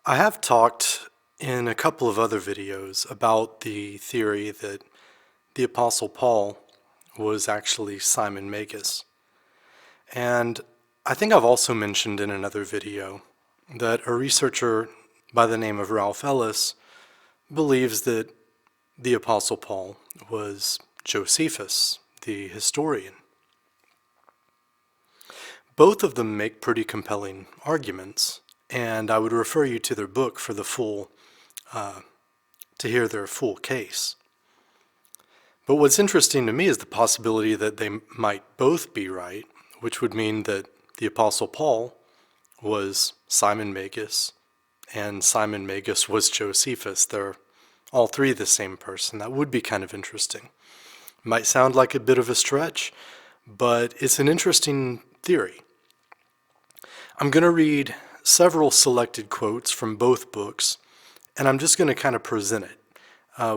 I have talked in a couple of other videos about the theory that the Apostle Paul was actually Simon Magus. And I think I've also mentioned in another video that a researcher by the name of Ralph Ellis believes that the Apostle Paul was Josephus, the historian. Both of them make pretty compelling arguments, and I would refer you to their book for the to hear their full case. But what's interesting to me is the possibility that they might both be right, which would mean that the Apostle Paul was Simon Magus, and Simon Magus was Josephus. They're all three the same person. That would be kind of interesting. Might sound like a bit of a stretch, but it's an interesting theory. I'm going to read several selected quotes from both books, and I'm just going to kind of present it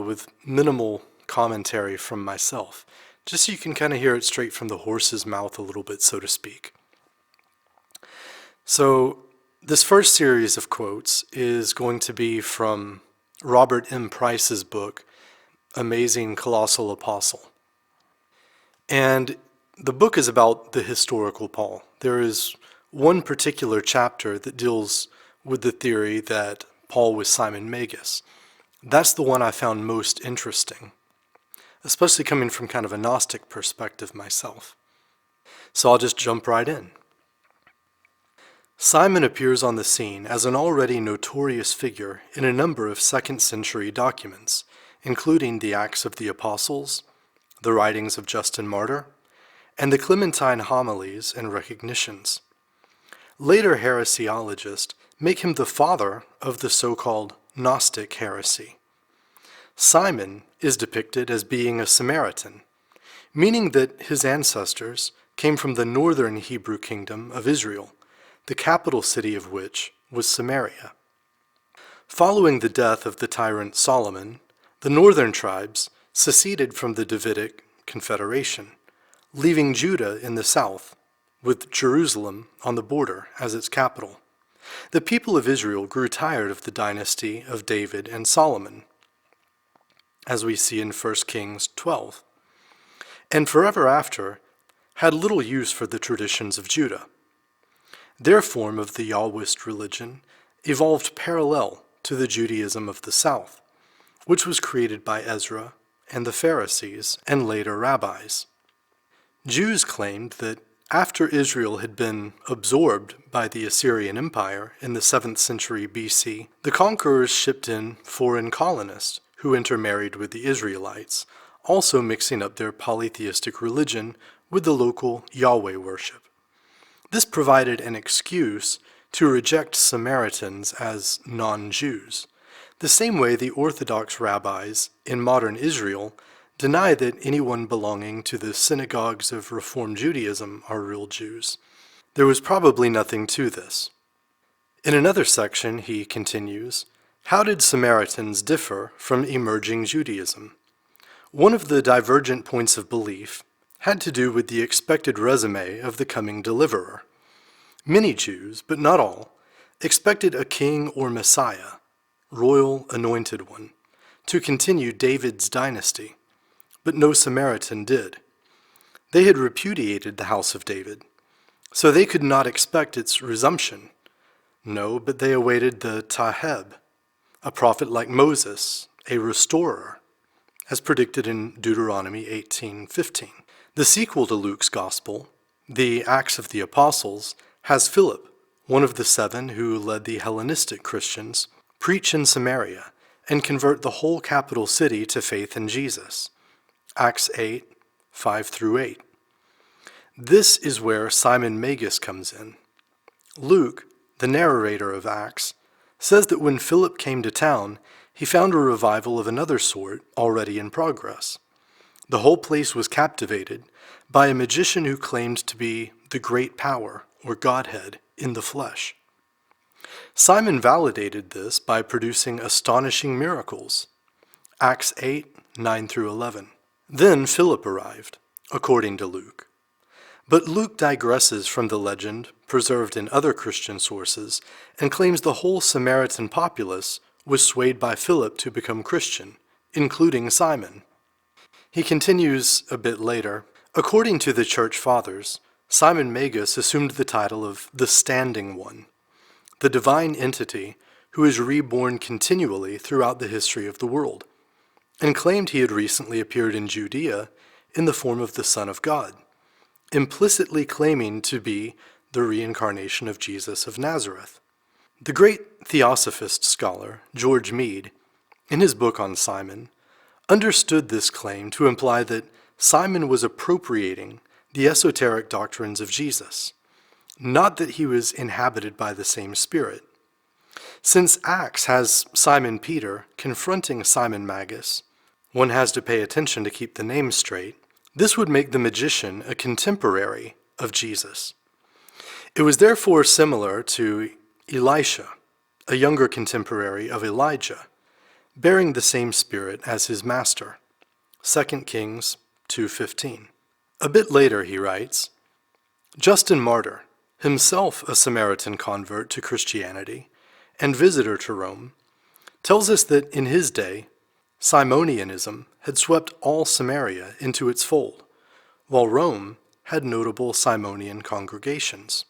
with minimal commentary from myself, just so you can kind of hear it straight from the horse's mouth a little bit, so to speak. So this first series of quotes is going to be from Robert M. Price's book, Amazing Colossal Apostle. And the book is about the historical Paul. There is one particular chapter that deals with the theory that Paul was Simon Magus. That's the one I found most interesting, especially coming from kind of a Gnostic perspective myself. So I'll just jump right in. Simon appears on the scene as an already notorious figure in a number of second-century documents, including the Acts of the Apostles, the writings of Justin Martyr, and the Clementine homilies and recognitions. Later heresiologists make him the father of the so-called Gnostic heresy. Simon is depicted as being a Samaritan, meaning that his ancestors came from the northern Hebrew kingdom of Israel, the capital city of which was Samaria. Following the death of the tyrant Solomon, the northern tribes seceded from the Davidic confederation, leaving Judah in the south, with Jerusalem on the border as its capital. The people of Israel grew tired of the dynasty of David and Solomon, as we see in 1 Kings 12, and forever after had little use for the traditions of Judah. Their form of the Yahwist religion evolved parallel to the Judaism of the south, which was created by Ezra and the Pharisees and later rabbis. Jews claimed that after Israel had been absorbed by the Assyrian Empire in the 7th century BC, the conquerors shipped in foreign colonists who intermarried with the Israelites, also mixing up their polytheistic religion with the local Yahweh worship. This provided an excuse to reject Samaritans as non-Jews, the same way the Orthodox rabbis in modern Israel deny that anyone belonging to the synagogues of Reform Judaism are real Jews. There was probably nothing to this. In another section, he continues, how did Samaritans differ from emerging Judaism? One of the divergent points of belief had to do with the expected resume of the coming deliverer. Many Jews, but not all, expected a king or Messiah, royal anointed one, to continue David's dynasty, but no Samaritan did. They had repudiated the house of David, so they could not expect its resumption. No, but they awaited the Taheb, a prophet like Moses, a restorer, as predicted in Deuteronomy 18:15. The sequel to Luke's Gospel, the Acts of the Apostles, has Philip, one of the 7 who led the Hellenistic Christians, preach in Samaria and convert the whole capital city to faith in Jesus. Acts 8:5-8. This is where Simon Magus comes in. Luke, the narrator of Acts, says that when Philip came to town, he found a revival of another sort already in progress. The whole place was captivated by a magician who claimed to be the great power, or Godhead, in the flesh. Simon validated this by producing astonishing miracles. Acts 8:9-11. Then Philip arrived, according to Luke. But Luke digresses from the legend preserved in other Christian sources, and claims the whole Samaritan populace was swayed by Philip to become Christian, including Simon. He continues a bit later, according to the Church Fathers, Simon Magus assumed the title of the Standing One, the divine entity who is reborn continually throughout the history of the world, and claimed he had recently appeared in Judea in the form of the Son of God, implicitly claiming to be the reincarnation of Jesus of Nazareth. The great theosophist scholar, George Mead, in his book on Simon, understood this claim to imply that Simon was appropriating the esoteric doctrines of Jesus, not that he was inhabited by the same Spirit. Since Acts has Simon Peter confronting Simon Magus, one has to pay attention to keep the name straight. This would make the magician a contemporary of Jesus. It was therefore similar to Elisha, a younger contemporary of Elijah, bearing the same spirit as his master. 2 Kings 2:15. A bit later he writes, Justin Martyr, himself a Samaritan convert to Christianity and visitor to Rome, tells us that in his day, Simonianism had swept all Samaria into its fold, while Rome had notable Simonian congregations.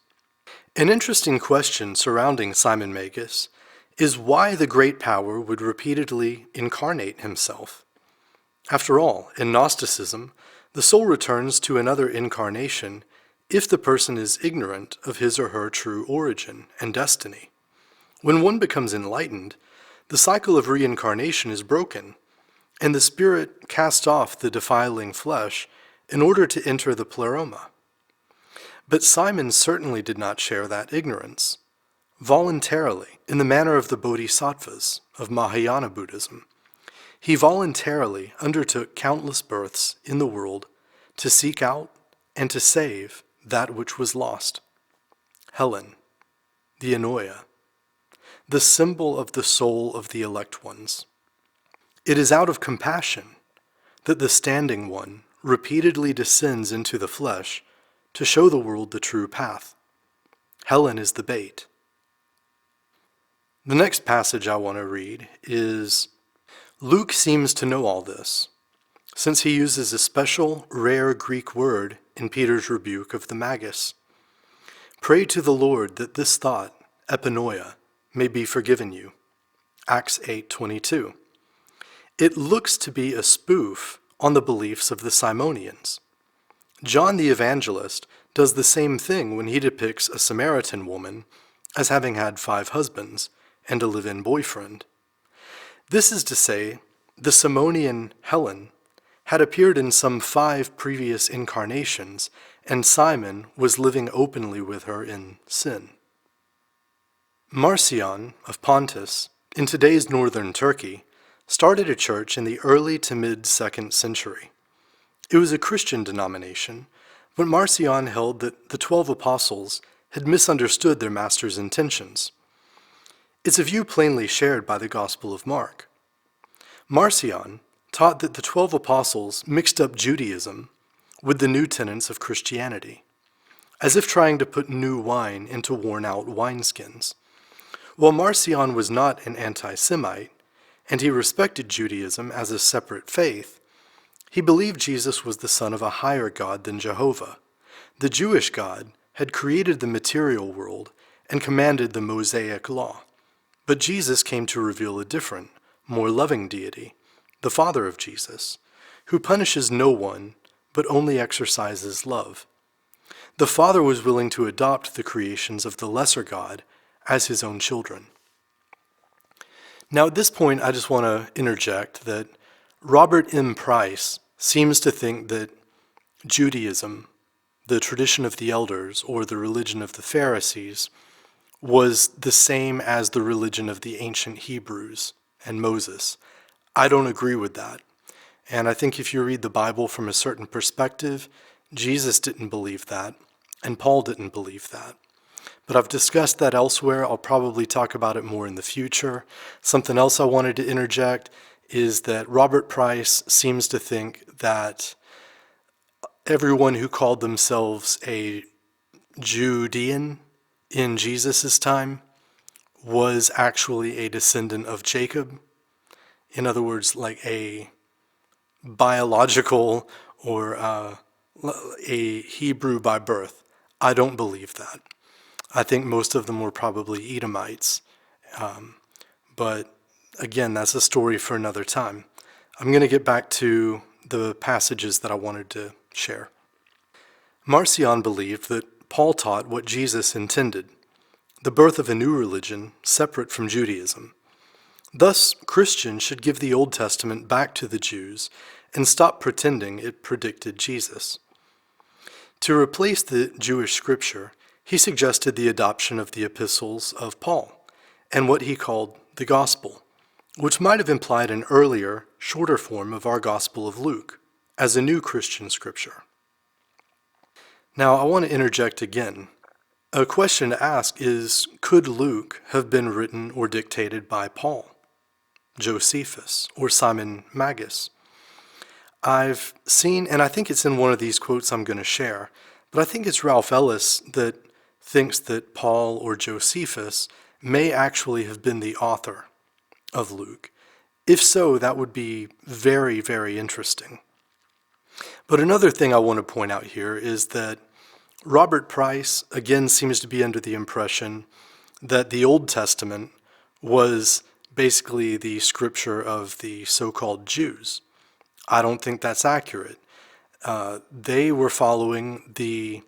An interesting question surrounding Simon Magus is why the great power would repeatedly incarnate himself. After all, in Gnosticism, the soul returns to another incarnation if the person is ignorant of his or her true origin and destiny. When one becomes enlightened, the cycle of reincarnation is broken, and the spirit casts off the defiling flesh in order to enter the pleroma. But Simon certainly did not share that ignorance. Voluntarily, in the manner of the Bodhisattvas of Mahayana Buddhism, he voluntarily undertook countless births in the world to seek out and to save that which was lost. Helen, the Anoia, the symbol of the soul of the elect ones. It is out of compassion that the Standing One repeatedly descends into the flesh to show the world the true path. Helen is the bait. The next passage I want to read is, Luke seems to know all this, since he uses a special, rare Greek word in Peter's rebuke of the Magus. Pray to the Lord that this thought, epinoia, may be forgiven you. Acts 8:22. It looks to be a spoof on the beliefs of the Simonians. John the Evangelist does the same thing when he depicts a Samaritan woman as having had 5 husbands and a live-in boyfriend. This is to say, the Simonian Helen had appeared in some 5 previous incarnations, and Simon was living openly with her in sin. Marcion of Pontus, in today's northern Turkey, started a church in the early to mid-2nd century. It was a Christian denomination, but Marcion held that the 12 apostles had misunderstood their master's intentions. It's a view plainly shared by the Gospel of Mark. Marcion taught that the 12 apostles mixed up Judaism with the new tenets of Christianity, as if trying to put new wine into worn-out wineskins. While Marcion was not an anti-Semite, and he respected Judaism as a separate faith, he believed Jesus was the son of a higher God than Jehovah. The Jewish God had created the material world and commanded the Mosaic law. But Jesus came to reveal a different, more loving deity, the Father of Jesus, who punishes no one but only exercises love. The Father was willing to adopt the creations of the lesser God as his own children. Now at this point, I just want to interject that Robert M. Price seems to think that Judaism, the tradition of the elders, or the religion of the Pharisees, was the same as the religion of the ancient Hebrews and Moses. I don't agree with that. And I think if you read the Bible from a certain perspective, Jesus didn't believe that, and Paul didn't believe that. But I've discussed that elsewhere. I'll probably talk about it more in the future. Something else I wanted to interject is that Robert Price seems to think that everyone who called themselves a Judean in Jesus' time was actually a descendant of Jacob. In other words, like a biological or a Hebrew by birth. I don't believe that. I think most of them were probably Edomites. But again, that's a story for another time. I'm going to get back to the passages that I wanted to share. Marcion believed that Paul taught what Jesus intended, the birth of a new religion separate from Judaism. Thus, Christians should give the Old Testament back to the Jews and stop pretending it predicted Jesus. To replace the Jewish scripture, he suggested the adoption of the epistles of Paul and what he called the gospel, which might have implied an earlier, shorter form of our Gospel of Luke as a new Christian scripture. Now, I want to interject again. A question to ask is, could Luke have been written or dictated by Paul, Josephus, or Simon Magus? I've seen, and I think it's in one of these quotes I'm going to share, but I think it's Ralph Ellis that thinks that Paul or Josephus may actually have been the author of Luke. If so, that would be very, very interesting. But another thing I want to point out here is that Robert Price, again, seems to be under the impression that the Old Testament was basically the scripture of the so-called Jews. I don't think that's accurate. They were following the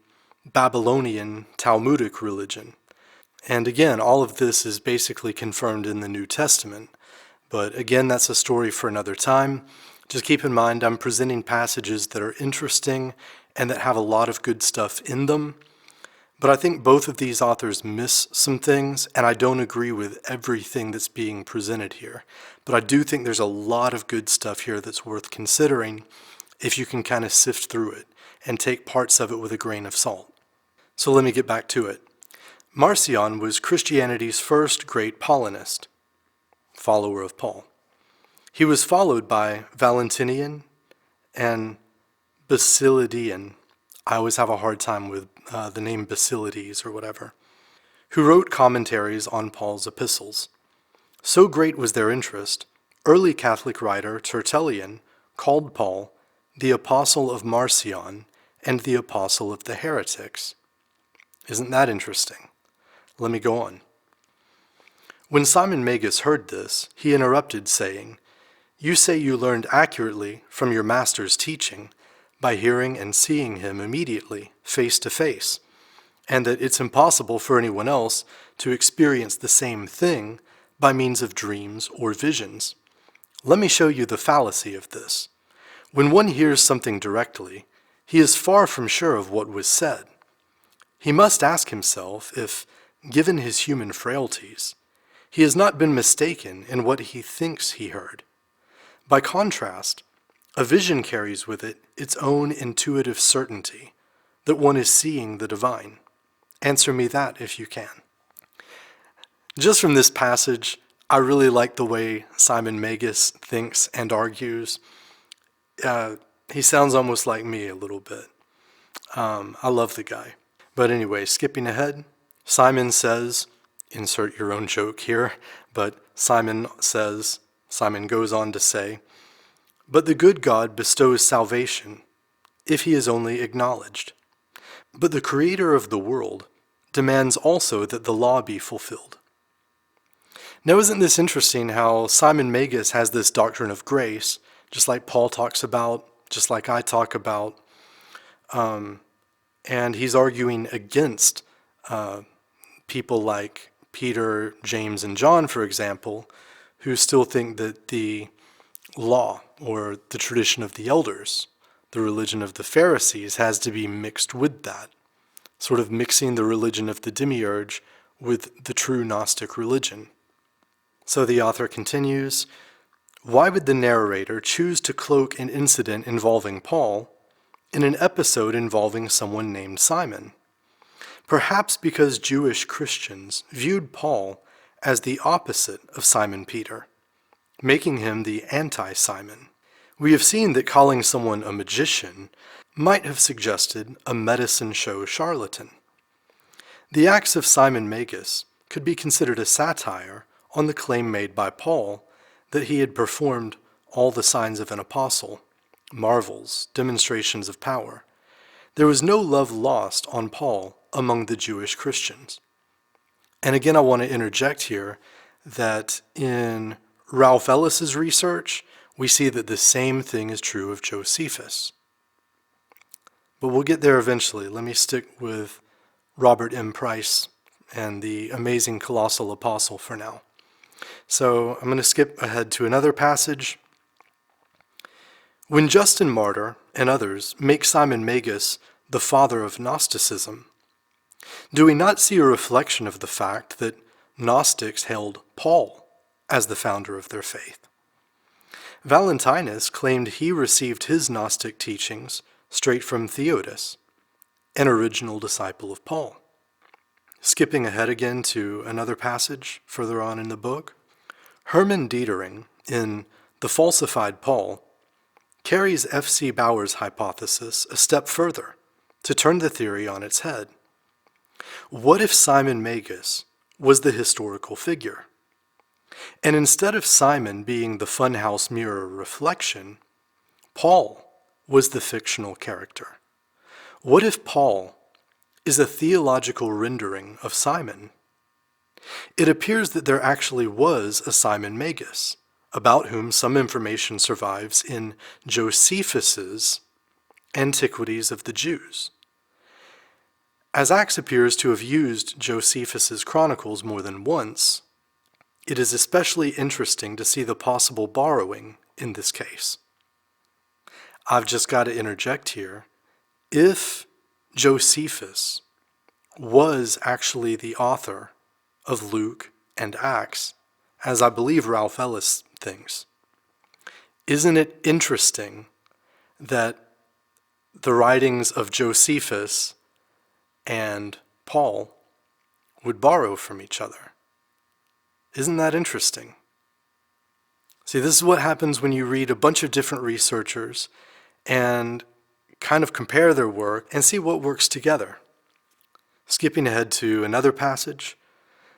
Babylonian Talmudic religion. And again, all of this is basically confirmed in the New Testament. But again, that's a story for another time. Just keep in mind, I'm presenting passages that are interesting and that have a lot of good stuff in them. But I think both of these authors miss some things, and I don't agree with everything that's being presented here. But I do think there's a lot of good stuff here that's worth considering if you can kind of sift through it and take parts of it with a grain of salt. So let me get back to it. Marcion was Christianity's first great Paulinist, follower of Paul. He was followed by Valentinian and Basilidian. I always have a hard time with the name Basilides or whatever, who wrote commentaries on Paul's epistles. So great was their interest, early Catholic writer Tertullian called Paul the Apostle of Marcion and the Apostle of the Heretics. Isn't that interesting? Let me go on. When Simon Magus heard this, he interrupted, saying, "You say you learned accurately from your master's teaching by hearing and seeing him immediately, face to face, and that it's impossible for anyone else to experience the same thing by means of dreams or visions. Let me show you the fallacy of this. When one hears something directly, he is far from sure of what was said. He must ask himself if, given his human frailties, he has not been mistaken in what he thinks he heard. By contrast, a vision carries with it its own intuitive certainty that one is seeing the divine. Answer me that if you can." Just from this passage, I really like the way Simon Magus thinks and argues. He sounds almost like me a little bit. I love the guy. But anyway, skipping ahead, Simon says, insert your own joke here, but Simon goes on to say, "But the good God bestows salvation, if he is only acknowledged. But the Creator of the world demands also that the law be fulfilled." Now, isn't this interesting how Simon Magus has this doctrine of grace, just like Paul talks about, just like I talk about, and he's arguing against people like Peter, James, and John, for example, who still think that the law or the tradition of the elders, the religion of the Pharisees, has to be mixed with that, sort of mixing the religion of the demiurge with the true Gnostic religion. So the author continues, "Why would the narrator choose to cloak an incident involving Paul in an episode involving someone named Simon? Perhaps because Jewish Christians viewed Paul as the opposite of Simon Peter, making him the anti-Simon. We have seen that calling someone a magician might have suggested a medicine show charlatan. The Acts of Simon Magus could be considered a satire on the claim made by Paul that he had performed all the signs of an apostle, marvels, demonstrations of power. There was no love lost on Paul among the Jewish Christians. And again, I want to interject here that in Ralph Ellis's research, we see that the same thing is true of Josephus. But we'll get there eventually. Let me stick with Robert M. Price and the amazing colossal apostle for now. So I'm going to skip ahead to another passage. When Justin Martyr and others make Simon Magus the father of Gnosticism, do we not see a reflection of the fact that Gnostics hailed Paul as the founder of their faith? Valentinus claimed he received his Gnostic teachings straight from Theodotus, an original disciple of Paul. Skipping ahead again to another passage further on in the book, Hermann Dietering, in The Falsified Paul, carries F.C. Bauer's hypothesis a step further to turn the theory on its head. What if Simon Magus was the historical figure? And instead of Simon being the funhouse mirror reflection, Paul was the fictional character. What if Paul is a theological rendering of Simon? It appears that there actually was a Simon Magus, about whom some information survives in Josephus's Antiquities of the Jews. As Acts appears to have used Josephus's chronicles more than once, it is especially interesting to see the possible borrowing in this case. I've just got to interject here. If Josephus was actually the author of Luke and Acts, as I believe Ralph Ellis thinks, isn't it interesting that the writings of Josephus and Paul would borrow from each other? Isn't that interesting? See, this is what happens when you read a bunch of different researchers and kind of compare their work and see what works together. Skipping ahead to another passage,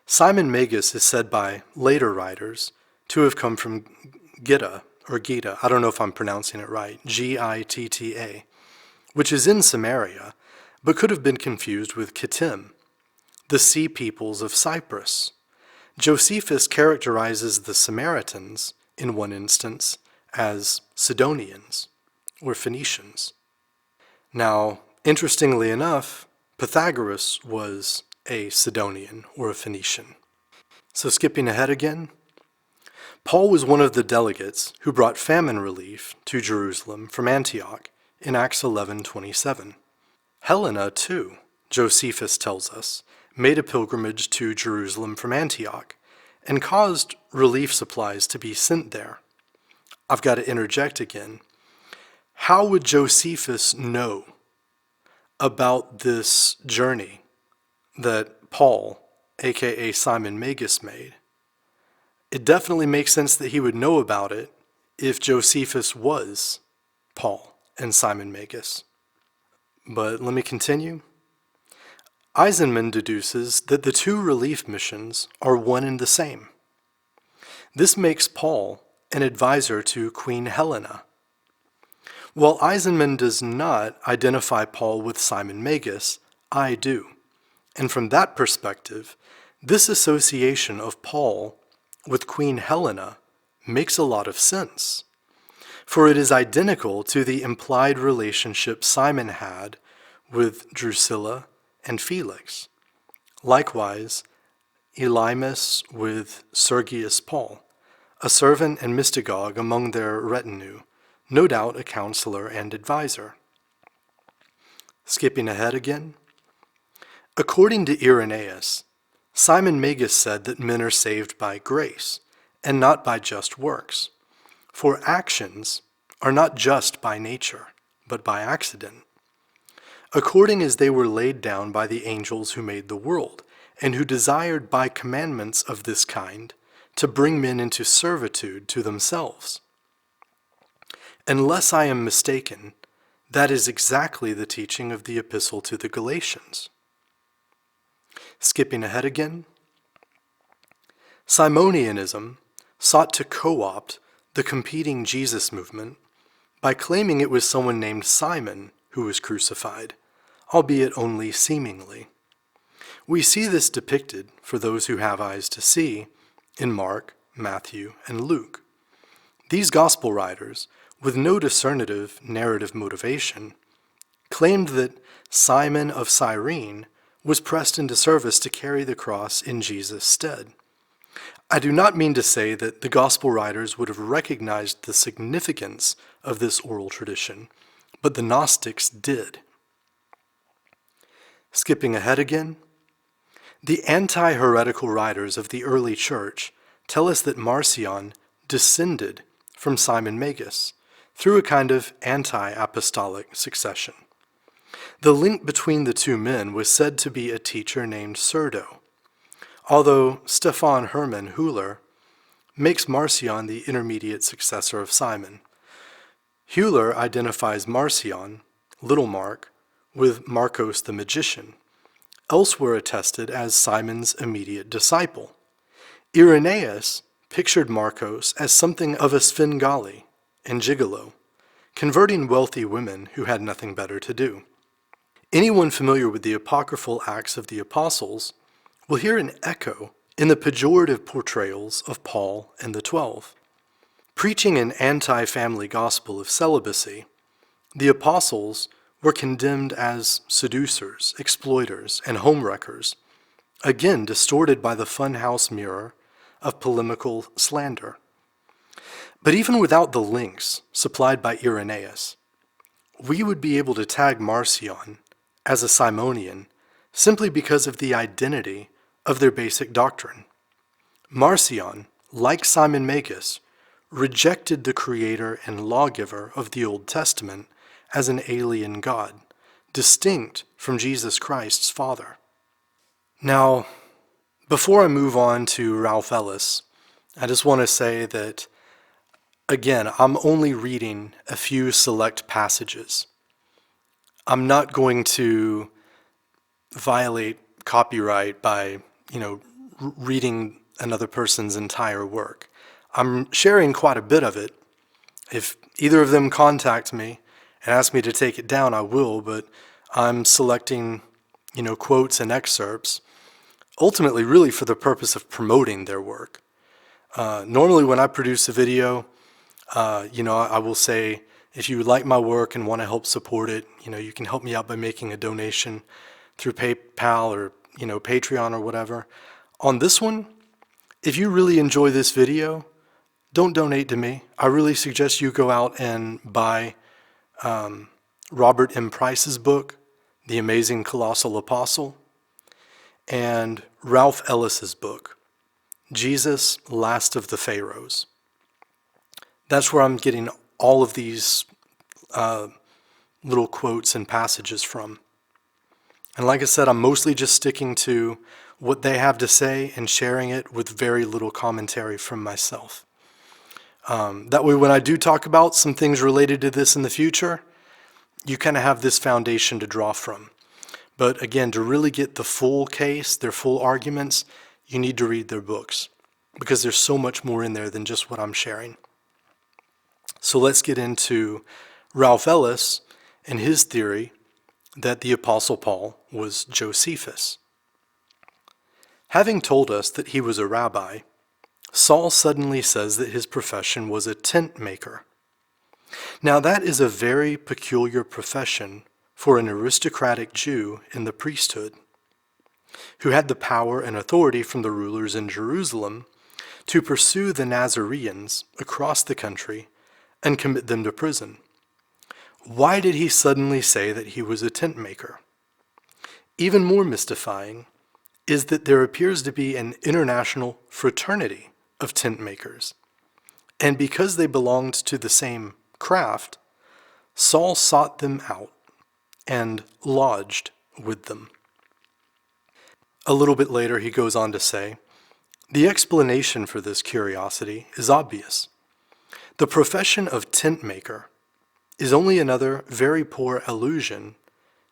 Simon Magus is said by later writers to have come from Gitta, I don't know if I'm pronouncing it right, Gitta, which is in Samaria, but could have been confused with Kittim, the sea peoples of Cyprus. Josephus characterizes the Samaritans, in one instance, as Sidonians or Phoenicians. Now, interestingly enough, Pythagoras was a Sidonian or a Phoenician. So skipping ahead again, Paul was one of the delegates who brought famine relief to Jerusalem from Antioch in Acts 11:27. Helena, too, Josephus tells us, made a pilgrimage to Jerusalem from Antioch and caused relief supplies to be sent there. I've got to interject again. How would Josephus know about this journey that Paul, aka Simon Magus, made? It definitely makes sense that he would know about it if Josephus was Paul and Simon Magus. But let me continue. Eisenman deduces that the two relief missions are one and the same. This makes Paul an advisor to Queen Helena. While Eisenman does not identify Paul with Simon Magus, I do. And from that perspective, this association of Paul with Queen Helena makes a lot of sense, for it is identical to the implied relationship Simon had with Drusilla and Felix. Likewise, Elymas with Sergius Paul, a servant and mystagogue among their retinue, no doubt a counselor and advisor. Skipping ahead again. According to Irenaeus, Simon Magus said that men are saved by grace and not by just works, for actions are not just by nature, but by accident, according as they were laid down by the angels who made the world, and who desired by commandments of this kind to bring men into servitude to themselves. Unless I am mistaken, that is exactly the teaching of the epistle to the Galatians. Skipping ahead again, Simonianism sought to co-opt the competing Jesus movement by claiming it was someone named Simon who was crucified, albeit only seemingly. We see this depicted, for those who have eyes to see, in Mark, Matthew, and Luke. These gospel writers, with no discernitive narrative motivation, claimed that Simon of Cyrene was pressed into service to carry the cross in Jesus' stead. I do not mean to say that the gospel writers would have recognized the significance of this oral tradition, but the Gnostics did. Skipping ahead again, the anti-heretical writers of the early church tell us that Marcion descended from Simon Magus through a kind of anti-apostolic succession. The link between the two men was said to be a teacher named Serdo, although Stefan Hermann Hüller makes Marcion the intermediate successor of Simon. Hüller identifies Marcion, little Mark, with Marcos the magician, elsewhere attested as Simon's immediate disciple. Irenaeus pictured Marcos as something of a Svengali and gigolo, converting wealthy women who had nothing better to do. Anyone familiar with the apocryphal Acts of the Apostles will hear an echo in the pejorative portrayals of Paul and the 12. Preaching an anti-family gospel of celibacy, the apostles were condemned as seducers, exploiters, and homewreckers, again distorted by the funhouse mirror of polemical slander. But even without the links supplied by Irenaeus, we would be able to tag Marcion as a Simonian simply because of the identity of their basic doctrine. Marcion, like Simon Magus, rejected the creator and lawgiver of the Old Testament as an alien God, distinct from Jesus Christ's Father. Now, before I move on to Ralph Ellis, I just want to say that, again, I'm only reading a few select passages. I'm not going to violate copyright by, reading another person's entire work. I'm sharing quite a bit of it. If either of them contact me and ask me to take it down, I will, but I'm selecting, quotes and excerpts, ultimately really for the purpose of promoting their work. Normally when I produce a video, I will say, if you like my work and want to help support it, you can help me out by making a donation through PayPal or, Patreon or whatever. On this one, if you really enjoy this video, don't donate to me. I really suggest you go out and buy Robert M. Price's book, The Amazing Colossal Apostle, and Ralph Ellis's book, Jesus, Last of the Pharaohs. That's where I'm getting all of these little quotes and passages from. And like I said, I'm mostly just sticking to what they have to say and sharing it with very little commentary from myself. That way, when I do talk about some things related to this in the future, you kind of have this foundation to draw from. But again, to really get the full case, their full arguments, you need to read their books, because there's so much more in there than just what I'm sharing. So let's get into Ralph Ellis and his theory that the Apostle Paul was Josephus. Having told us that he was a rabbi, Saul suddenly says that his profession was a tent maker. Now that is a very peculiar profession for an aristocratic Jew in the priesthood, who had the power and authority from the rulers in Jerusalem to pursue the Nazareans across the country and commit them to prison. Why did he suddenly say that he was a tent maker? Even more mystifying is that there appears to be an international fraternity of tent makers, and because they belonged to the same craft, Saul sought them out and lodged with them. A little bit later he goes on to say, the explanation for this curiosity is obvious. The profession of tent maker is only another very poor allusion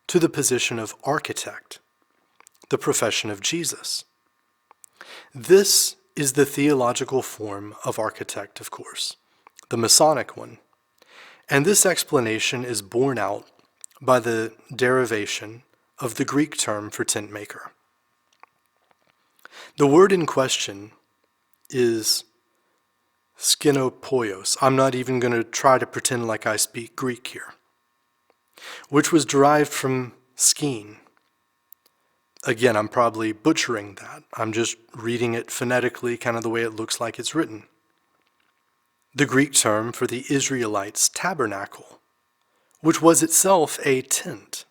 to the position of architect, the profession of Jesus. This is the theological form of architect, of course, the Masonic one. And this explanation is borne out by the derivation of the Greek term for tent maker. The word in question is skinopoios. I'm not even going to try to pretend like I speak Greek here, which was derived from skene. Again, I'm probably butchering that. I'm just reading it phonetically, kind of the way it looks like it's written. The Greek term for the Israelites' tabernacle, which was itself a tent.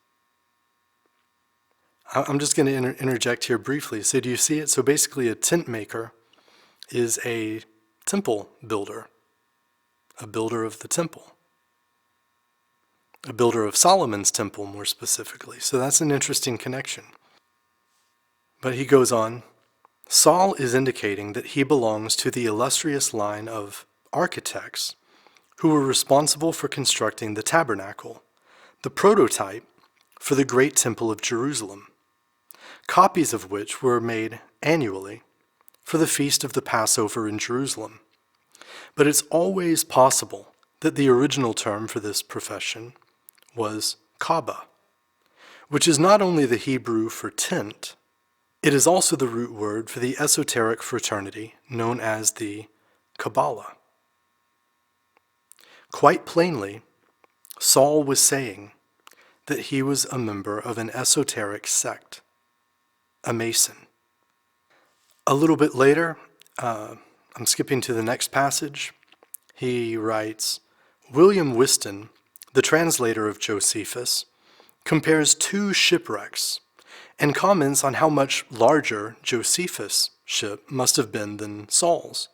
I'm just going to interject here briefly. So do you see it? So basically a tent maker is a temple builder, a builder of the temple, a builder of Solomon's temple more specifically. So that's an interesting connection. But he goes on, Saul is indicating that he belongs to the illustrious line of architects who were responsible for constructing the tabernacle, the prototype for the great temple of Jerusalem, copies of which were made annually for the feast of the Passover in Jerusalem. But it's always possible that the original term for this profession was Kaaba, which is not only the Hebrew for tent, it is also the root word for the esoteric fraternity known as the Kabbalah. Quite plainly, Saul was saying that he was a member of an esoteric sect, a Mason. A little bit later, I'm skipping to the next passage, he writes, William Whiston, the translator of Josephus, compares two shipwrecks and comments on how much larger Josephus' ship must have been than Saul's.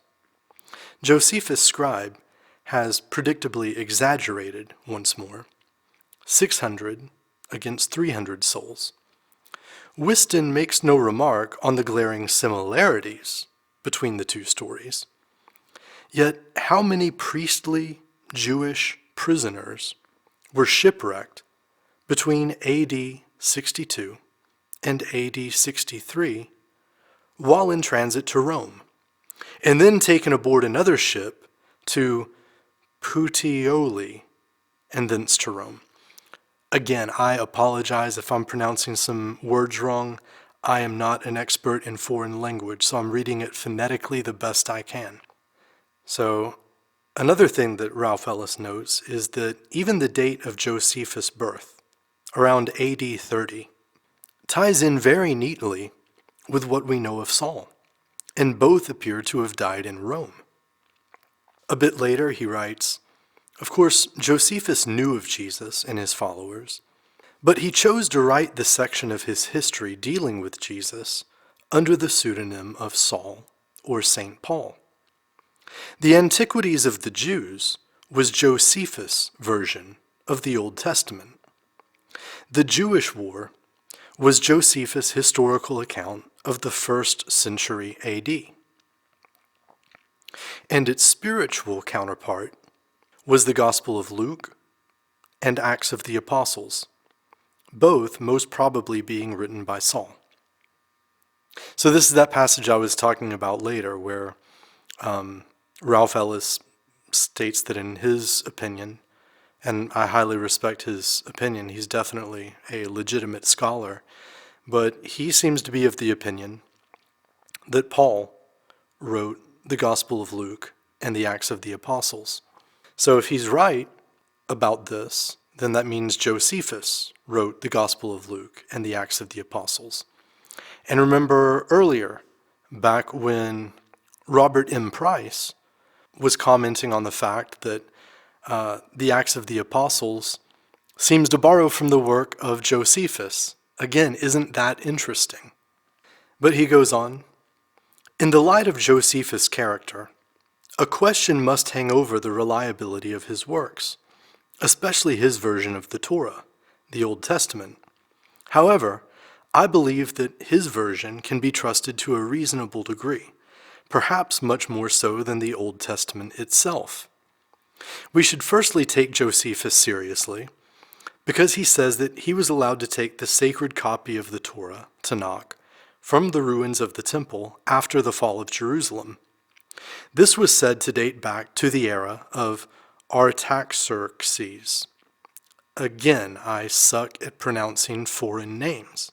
Josephus' scribe has predictably exaggerated once more, 600 against 300 souls. Whiston makes no remark on the glaring similarities between the two stories. Yet how many priestly Jewish prisoners were shipwrecked between AD 62 and AD 63 while in transit to Rome, and then taken aboard another ship to Puteoli and thence to Rome. Again, I apologize if I'm pronouncing some words wrong. I am not an expert in foreign language, so I'm reading it phonetically the best I can. So, another thing that Ralph Ellis notes is that even the date of Josephus' birth, around AD 30, ties in very neatly with what we know of Saul, and both appear to have died in Rome. A bit later, he writes, of course, Josephus knew of Jesus and his followers, but he chose to write the section of his history dealing with Jesus under the pseudonym of Saul or St. Paul. The Antiquities of the Jews was Josephus' version of the Old Testament. The Jewish War was Josephus' historical account of the 1st century AD. And its spiritual counterpart was the Gospel of Luke and Acts of the Apostles, both most probably being written by Saul. So this is that passage I was talking about later where Ralph Ellis states that in his opinion, and I highly respect his opinion, he's definitely a legitimate scholar, but he seems to be of the opinion that Paul wrote the Gospel of Luke and the Acts of the Apostles. So if he's right about this, then that means Josephus wrote the Gospel of Luke and the Acts of the Apostles. And remember earlier, back when Robert M. Price was commenting on the fact that the Acts of the Apostles seems to borrow from the work of Josephus. Again, isn't that interesting? But he goes on, in the light of Josephus' character, a question must hang over the reliability of his works, especially his version of the Torah, the Old Testament. However, I believe that his version can be trusted to a reasonable degree, perhaps much more so than the Old Testament itself. We should firstly take Josephus seriously, because he says that he was allowed to take the sacred copy of the Torah, Tanakh, from the ruins of the temple after the fall of Jerusalem. This was said to date back to the era of Artaxerxes. Again, I suck at pronouncing foreign names.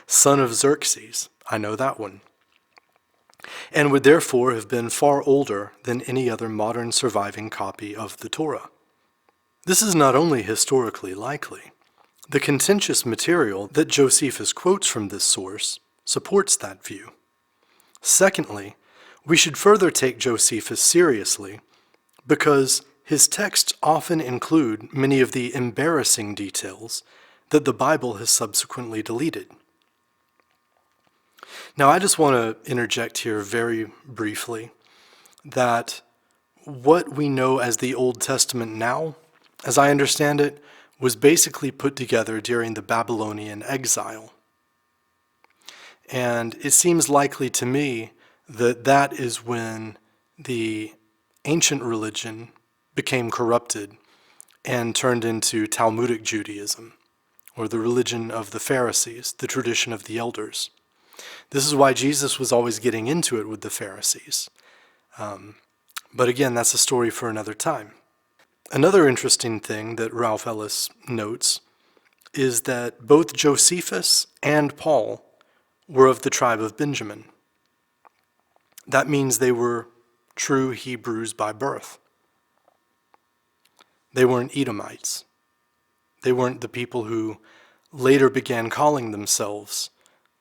Son of Xerxes, I know that one. And would therefore have been far older than any other modern surviving copy of the Torah. This is not only historically likely. The contentious material that Josephus quotes from this source supports that view. Secondly, we should further take Josephus seriously because his texts often include many of the embarrassing details that the Bible has subsequently deleted. Now, I just want to interject here very briefly that what we know as the Old Testament now, as I understand it, was basically put together during the Babylonian exile. And it seems likely to me that that is when the ancient religion became corrupted and turned into Talmudic Judaism, or the religion of the Pharisees, the tradition of the elders. This is why Jesus was always getting into it with the Pharisees. But again, that's a story for another time. Another interesting thing that Ralph Ellis notes is that both Josephus and Paul were of the tribe of Benjamin. That means they were true Hebrews by birth. They weren't Edomites. They weren't the people who later began calling themselves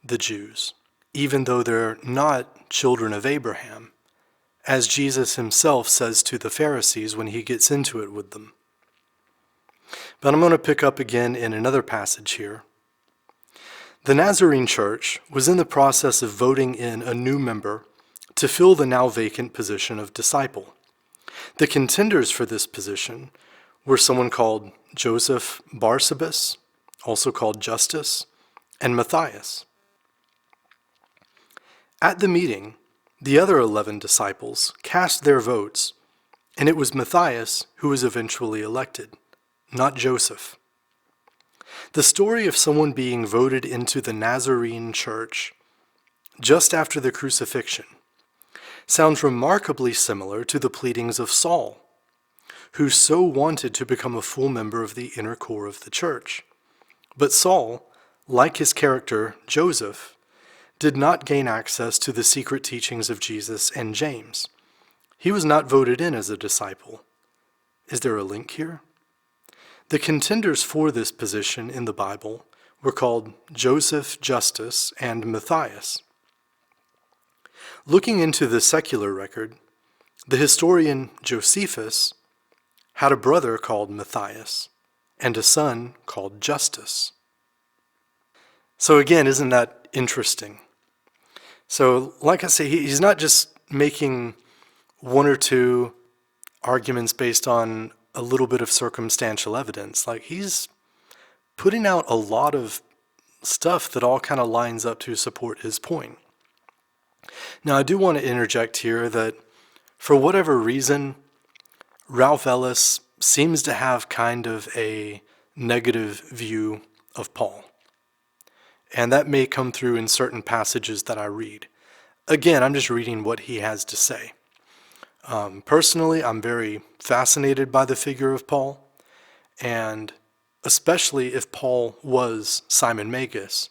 the Jews, even though they're not children of Abraham, as Jesus himself says to the Pharisees when he gets into it with them. But I'm going to pick up again in another passage here. The Nazarene Church was in the process of voting in a new member to fill the now vacant position of disciple. The contenders for this position were someone called Joseph Barsabas, also called Justus, and Matthias. At the meeting, the other 11 disciples cast their votes, and it was Matthias who was eventually elected, not Joseph. The story of someone being voted into the Nazarene Church just after the crucifixion sounds remarkably similar to the pleadings of Saul, who so wanted to become a full member of the inner core of the church. But Saul, like his character Joseph, did not gain access to the secret teachings of Jesus and James. He was not voted in as a disciple. Is there a link here? The contenders for this position in the Bible were called Joseph, Justus, and Matthias. Looking into the secular record, the historian Josephus had a brother called Matthias and a son called Justus. So again, isn't that interesting? So like I say, he's not just making one or two arguments based on a little bit of circumstantial evidence. Like, he's putting out a lot of stuff that all kind of lines up to support his point. Now, I do want to interject here that for whatever reason, Ralph Ellis seems to have kind of a negative view of Paul. And that may come through in certain passages that I read. Again, I'm just reading what he has to say. Personally, I'm very fascinated by the figure of Paul, and especially if Paul was Simon Magus,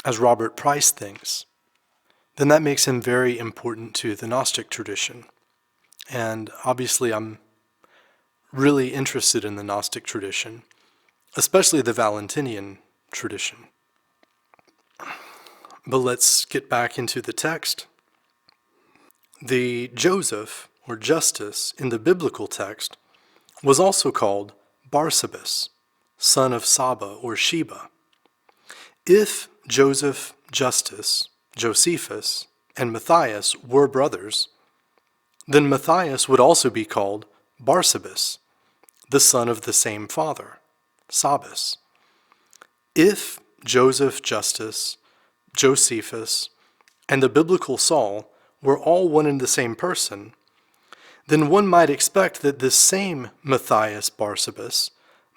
as Robert Price thinks, then that makes him very important to the Gnostic tradition. And obviously, I'm really interested in the Gnostic tradition, especially the Valentinian tradition. But let's get back into the text. The Joseph, or Justus, in the biblical text was also called Barsabas, son of Saba or Sheba. If Joseph, Justus, Josephus, and Matthias were brothers, then Matthias would also be called Barsabas, the son of the same father, Sabas. If Joseph, Justus, Josephus, and the biblical Saul were all one and the same person, then one might expect that this same Matthias Barsabas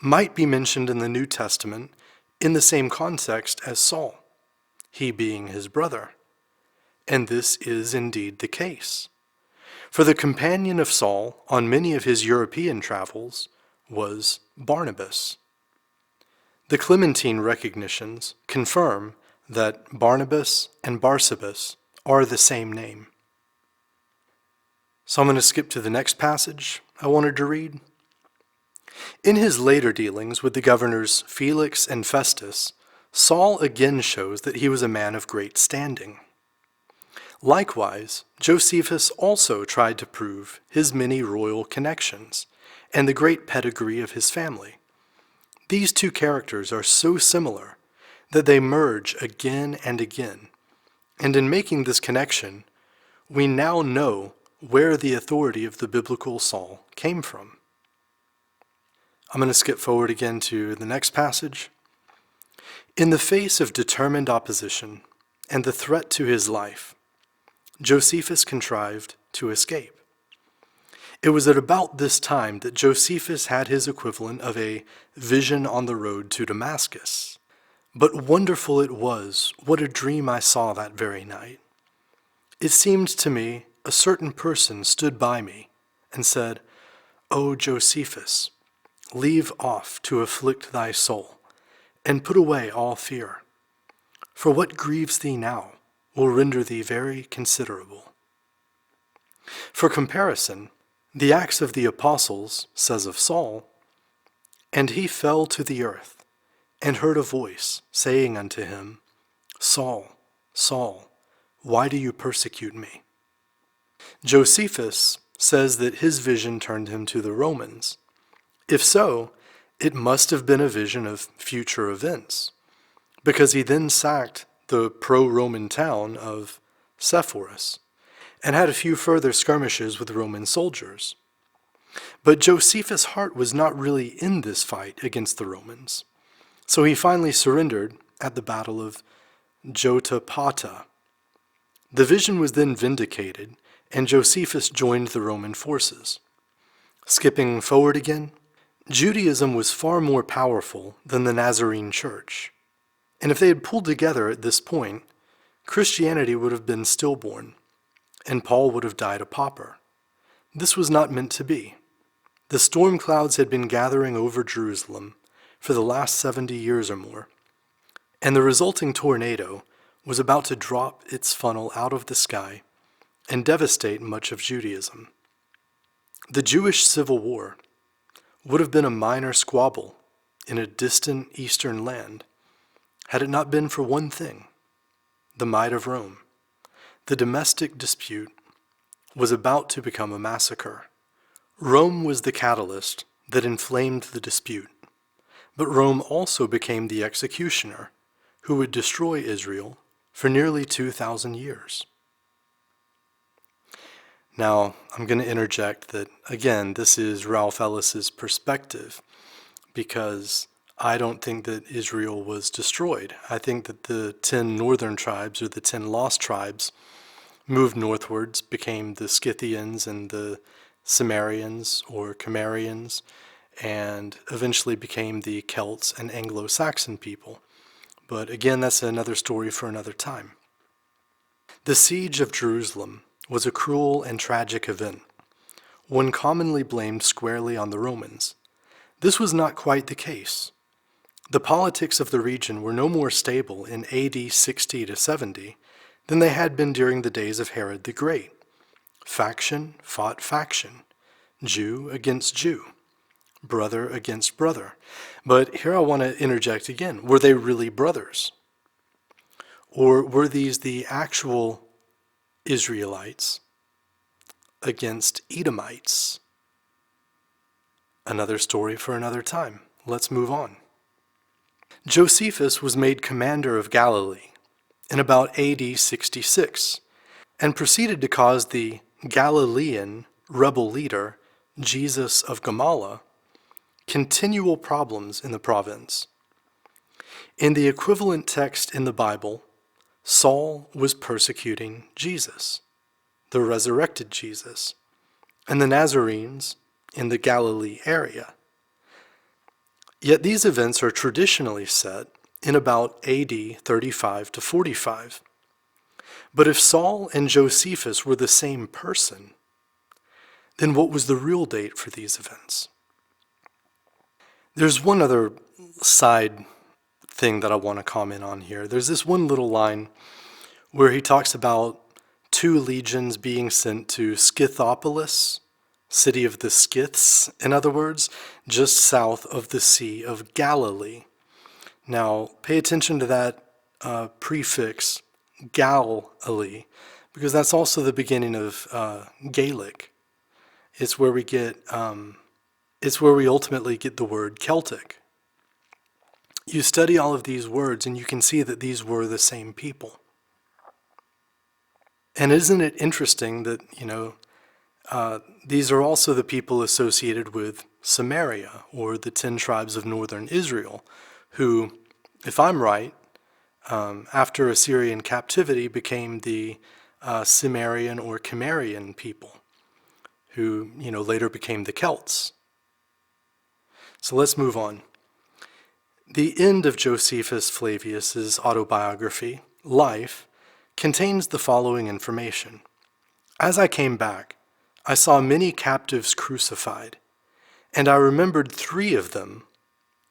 might be mentioned in the New Testament in the same context as Saul, he being his brother. And this is indeed the case. For the companion of Saul on many of his European travels was Barnabas. The Clementine recognitions confirm that Barnabas and Barsabas are the same name. So I'm going to skip to the next passage I wanted to read. In his later dealings with the governors Felix and Festus, Saul again shows that he was a man of great standing. Likewise, Josephus also tried to prove his many royal connections and the great pedigree of his family. These two characters are so similar that they merge again and again, and in making this connection, we now know where the authority of the biblical Saul came from. I'm going to skip forward again to the next passage. In the face of determined opposition and the threat to his life, Josephus contrived to escape. It was at about this time that Josephus had his equivalent of a vision on the road to Damascus. But wonderful it was, what a dream I saw that very night. It seemed to me a certain person stood by me and said, O Josephus, leave off to afflict thy soul, and put away all fear. For what grieves thee now will render thee very considerable. For comparison, the Acts of the Apostles says of Saul, And he fell to the earth, and heard a voice saying unto him, Saul, Saul, why do you persecute me? Josephus says that his vision turned him to the Romans. If so, it must have been a vision of future events, because he then sacked the pro-Roman town of Sepphoris and had a few further skirmishes with Roman soldiers. But Josephus' heart was not really in this fight against the Romans, so he finally surrendered at the Battle of Jotapata. The vision was then vindicated, and Josephus joined the Roman forces. Skipping forward again, Judaism was far more powerful than the Nazarene Church, and if they had pulled together at this point, Christianity would have been stillborn, and Paul would have died a pauper. This was not meant to be. The storm clouds had been gathering over Jerusalem for the last 70 years or more, and the resulting tornado was about to drop its funnel out of the sky and devastate much of Judaism. The Jewish Civil War would have been a minor squabble in a distant eastern land had it not been for one thing, the might of Rome. The domestic dispute was about to become a massacre. Rome was the catalyst that inflamed the dispute, but Rome also became the executioner who would destroy Israel for nearly 2,000 years. Now, I'm going to interject that, again, this is Ralph Ellis's perspective, because I don't think that Israel was destroyed. I think that the 10 northern tribes, or the 10 lost tribes, moved northwards, became the Scythians and the Cimmerians or Cimmerians, and eventually became the Celts and Anglo-Saxon people. But again, that's another story for another time. The siege of Jerusalem was a cruel and tragic event, one commonly blamed squarely on the Romans. This was not quite the case. The politics of the region were no more stable in AD 60 to 70 than they had been during the days of Herod the Great. Faction fought faction, Jew against Jew, brother against brother. But here I want to interject again. Were they really brothers? Or were these the actual Israelites against Edomites? Another story for another time. Let's move on. Josephus was made commander of Galilee in about AD 66 and proceeded to cause the Galilean rebel leader, Jesus of Gamala, continual problems in the province. In the equivalent text in the Bible, Saul was persecuting Jesus, the resurrected Jesus, and the Nazarenes in the Galilee area. Yet these events are traditionally set in about AD 35 to 45. But if Saul and Josephus were the same person, then what was the real date for these events? There's one other side thing that I want to comment on here. There's this one little line where he talks about 2 legions being sent to Scythopolis, city of the Scyths, in other words, just south of the Sea of Galilee. Now, pay attention to that prefix, Galilee, because that's also the beginning of Gaelic. It's where we get, it's where we ultimately get the word Celtic. You study all of these words and you can see that these were the same people. And isn't it interesting that, these are also the people associated with Samaria, or the 10 tribes of northern Israel, who, if I'm right, after Assyrian captivity became the Cimmerian or Cimmerian people, who, later became the Celts. So let's move on. The end of Josephus Flavius's autobiography, Life, contains the following information. As I came back, I saw many captives crucified, and I remembered 3 of them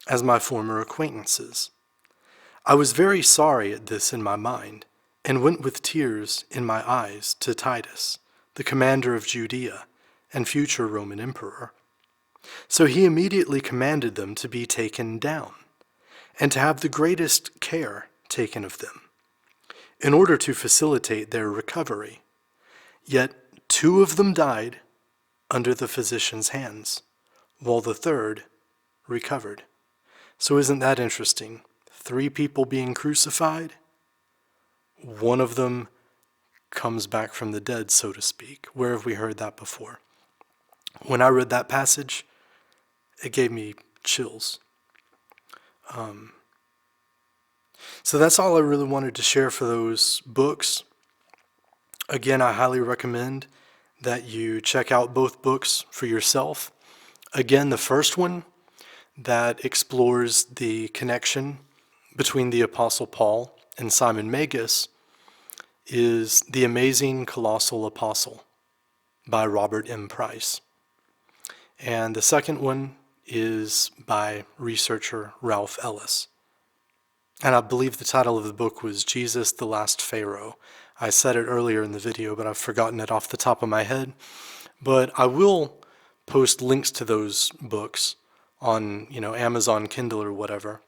as my former acquaintances. I was very sorry at this in my mind, and went with tears in my eyes to Titus, the commander of Judea and future Roman emperor. So he immediately commanded them to be taken down, and to have the greatest care taken of them, in order to facilitate their recovery. Yet 2 of them died under the physician's hands, while the 3rd recovered. So isn't that interesting? 3 people being crucified, 1 of them comes back from the dead, so to speak. Where have we heard that before? When I read that passage, it gave me chills. So that's all I really wanted to share for those books. Again, I highly recommend that you check out both books for yourself. Again, the first one that explores the connection between the Apostle Paul and Simon Magus is The Amazing Colossal Apostle by Robert M. Price. And the second one is by researcher Ralph Ellis. And I believe the title of the book was Jesus the Last Pharaoh. I said it earlier in the video, but I've forgotten it off the top of my head. But I will post links to those books on, Amazon Kindle or whatever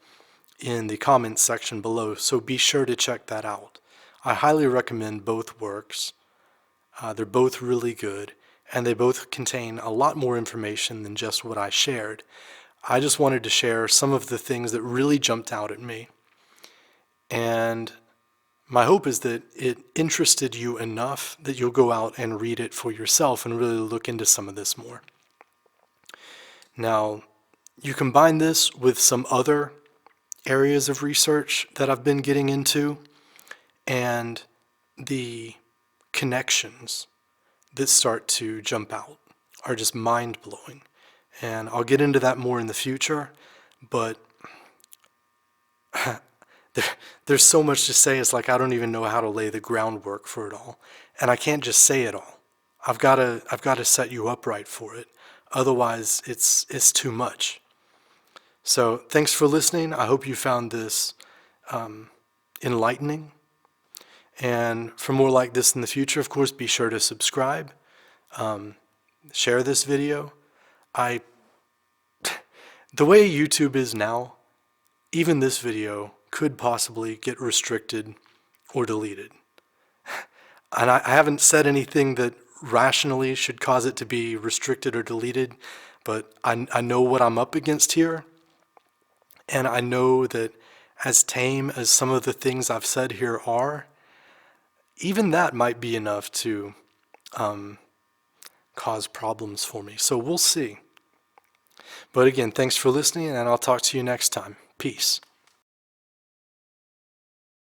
in the comments section below, so be sure to check that out. I highly recommend both works. They're both really good, and they both contain a lot more information than just what I shared. I just wanted to share some of the things that really jumped out at me. And my hope is that it interested you enough that you'll go out and read it for yourself and really look into some of this more. Now, you combine this with some other areas of research that I've been getting into, and the connections that start to jump out are just mind-blowing. And I'll get into that more in the future, but there's so much to say, it's like I don't even know how to lay the groundwork for it all. And I can't just say it all. I've got to set you up right for it. Otherwise, it's too much. So thanks for listening. I hope you found this enlightening. And for more like this in the future, of course, be sure to subscribe, share this video. The way YouTube is now, even this video could possibly get restricted or deleted. And I haven't said anything that rationally should cause it to be restricted or deleted, but I know what I'm up against here. And I know that as tame as some of the things I've said here are, even that might be enough to cause problems for me. So we'll see. But again, thanks for listening, and I'll talk to you next time. Peace.